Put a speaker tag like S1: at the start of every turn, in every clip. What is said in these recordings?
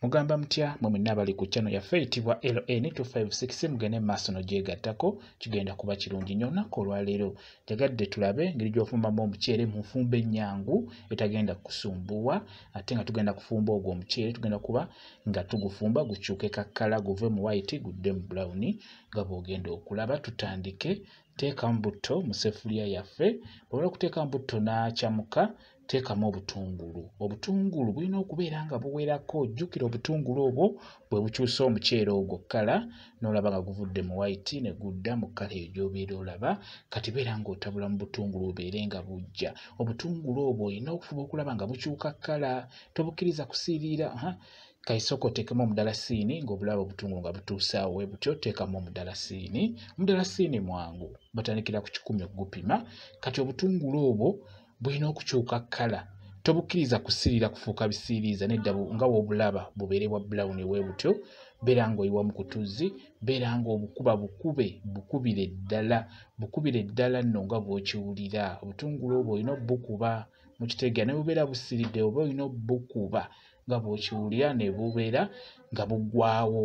S1: Mugamba mutya mwe mwenna abali ku channel yaffe eyitibwa LN256 mugende maaso n'ogyegattako kigenda kuba kirungi nnyo olunaku olwaleero jagadde tulabe engeri gy'ofumbamu omuceere mu nfumba ennyangu etagenda kusumbuwa ate nga tugenda kufumba ogwo omuceere tugenda kuba nga tugufumba gukyuke kakkala guve mu white gudde mu brown nga bw'ogenda okulaba. Tutandike teekamu butto mu seffuliya yaffe bw'oba okuteekamu butto n'akyamuka teekamu obutungulu. Obutungulu bulina okubeera nga buwerako. Jjukira obutungulu obwo bwe bukyusa omuceere ogwo kkala n'olaba nga guvudde mu white ne gudda mu kkala eyo gy'obeera olaba. Kati beera ng'otabula mu butungulu bubeere nga bujja. Obutungulu obwo olina okufuba okulaba nga bukyuka kkala, tobukkiriza kusiiriira. Kaisoko oteekemu omudalasini ng'obulaba obutungulu nga butuuse awo bwe butyo, teekamu omudalasini. Omudalasini mwangu, batandikira ku 10 okugupima. Kati obutungulu obwo bulina okukyuka kkala, tobukkiriza kusiirira kufuuka bisiiriiza nedda nga w'obulaba bubeere bwa brown bwe butyo. Beera ng'oyiwa mu kutuzi, beera ng'obukuba bukubire ddala nno nga bw'okiwulira. Obutungulu obwo olina obbukuba mu kitegeera ne bubeera busiiridde oba olina obbukuba nga bw'okiwulira ne bubeera nga buggwaawo.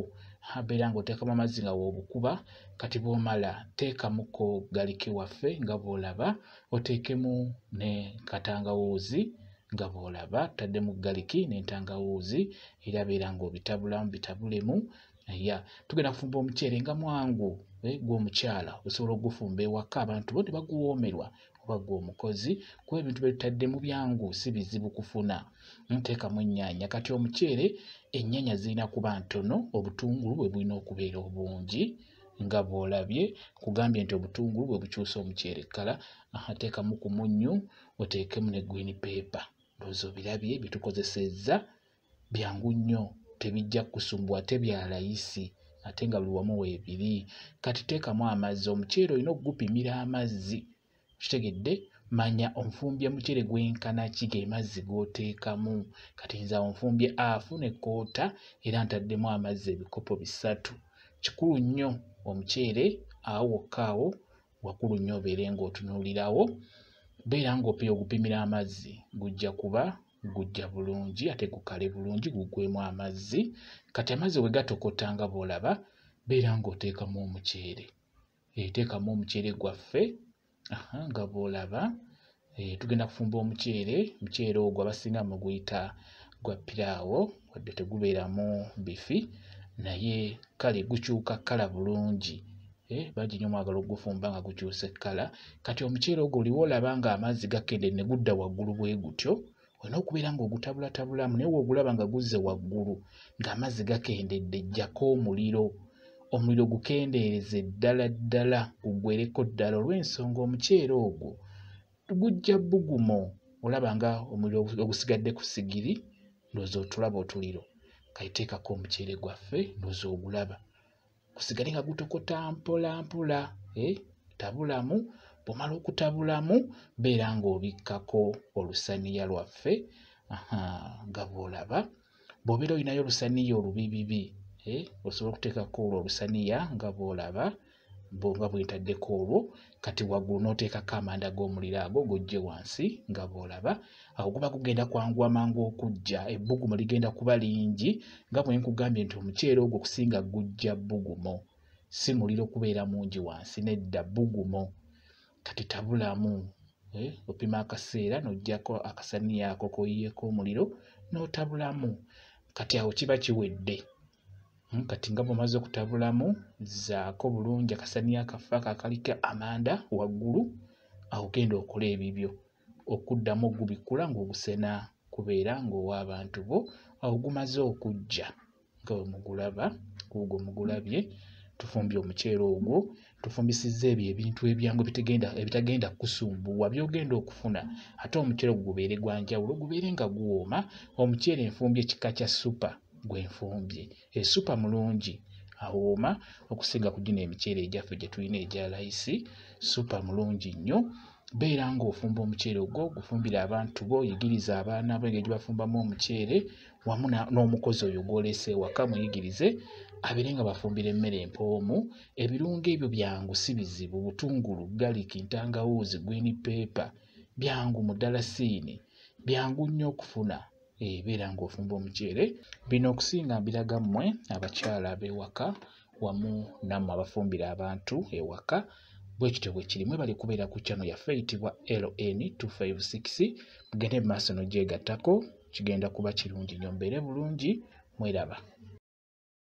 S1: Beera ng'oteekamu amazzi nga w'obukuba. Kati bw'omala teekamuko galiki waffe nga bw'olaba, oteekemu ne katangawuuzi nga bw'olaba, taddemu galiki n'entangawuuzi era beera ng'obitabulamu bitabulemu. Tugenda kufumba omuceere nga mwangu gw'omukyala osobola okugufumba ewaka abantu bo ne baguwoomerwa oba gw'omukozi kuba ebintu bye tutaddemu byangu si bizibu kufuna. Nteekamu ennyaanya. Kati omuceere ennyaanya zirina kuba ntono, obutungulu bwe bulina okubeera obungi nga bw'olabye. Kugambye nti obutungulu bwe bukyusa omuceere kkala. Teekamu ku munnyu oteekemu ne green paper. Ndowooza obirabye bye tukozesezza byangu nnyo, tebijja kusumbuwa ate bya layisi ate nga buli wamu weebiri. Kati teekamu amazzi. Omuceere olina okugupimira amazzi. Kitegedde? Manya onfumbye muceere gwenkana ki ge mazzi g'oteekamu. Kati nze onfumbye afu ne koota era ntaddemu amazzi ebikopo 3. Kikulu nnyo omuceere awo wokka awo wakulu nnyo obeere ng'otunuulirawo. Beera ng'ogupimira amazzi gujja kuba gujja bulungi ate gukale bulungi guggwemu amazzi. Kati amazzi bwe gatokota nga bw'olaba beera ng'oteekamu omuceere. Teekamu omuceere gwaffe nga bw'olaba. Tugenda kufumba omuceere ogwo abasinga mu guyita gwa piraawo wadde tegubeeramu bifi naye kale gukyuka kkala bulungi. Bangi nnyo mwagala okugufumba nga gukyuse kkala. Kati omuceere ogwo oliwo olaba ng'amazzi gakendedde ne gudda waggulu bwe gutyo, olina okubeera ng'ogutabulatabulamu naye w'ogulaba nga guzze waggulu ng'amazzi gakendedde ggyako omuliro gukendeereze ddala guggwereko ddala olw'ensonga omuceere ogwo gujja bbugumo. Olaba nga omuliro ogusigadde ku sigiri ndowooza otulaba otuliro. Kati teekako omuceere gwaffe ndowooza ogulaba gusigale nga gutokota mpola mpola. Tabulamu. Bw'omala okutabulamu beera ng'obikkako olusaniya lwaffe nga bw'olaba. Bw'obeera olinayo olusaniya olubibibi osobola okuteekako olwo olusaniya nga bw'olaba nga bw'entaddeko olwo. Kati waggulu n'oteekako amanda g'omuliro ago gojje wansi nga bw'olaba. Awo guba gugenda kwanguwa mangu okujja, ebbugumu ligenda kuba lingi nga bwe nkugambye nti omuceere ogwo kusinga gujja bbugumo, si muliro kubeera mungi wansi nedda bbugumo. Kati tabulamu. Opima akaseera n'oggyako akasaniya ako k'oyiyeeko omuliro n'otabulamu. Kati awo kiba kiwedde. Kati nga bw'omaze okutabulamu zzaako bulungi akasaniya kaffe ako akaliko amanda waggulu. Awo genda okole ebibyo okuddamu ogubikkula ng'ogusena kubeera ng'owa abantu bo. Awo gumaze okujja nga bwe mugulaba kuugwo mugulabye. Tufumbye omuceere ogwo, tufumbisizza ebyo ebintu ebyangu ebitagenda kusumbuwa by'ogenda okufuna ate omuceere ogwo gubeere gwa njawulo, gubeere nga guwooma. Omuceere nfumbye kika kya supa gwe nfumbye. Essupa mulungi awooma okusinga ku gino emiceere egyaffe gye tulina egya layisi. Supa mulungi nnyo. Beera ng'ofumba omuceere ogwo gufumbire abantu bo, yigiriza abaana bo engeri gye bafumbamu omuceere wamu n'omukozi oyo gw'oleese ewaka muyigirize abeere nga bafumbira emmere empoomu. Ebirungo ebyo byangu si bizibu. Butungulu, galiki, ntangawuuzi, green paper byangu, mudalasini byangu nnyo okufuna beera ng'ofumba omuceere. Bino okusinga mbiraga mmwe abakyala ab'ewaka wamu nammwe abafumbira abantu ewaka. Bwe kityo bwe kiri, mwebale kubeera ku channel yaffe eyitibwa LN256. Mugende mu maaso n'ogyegattako, kigenda kuba kirungi nnyo. Mbeere bulungi, mweraba.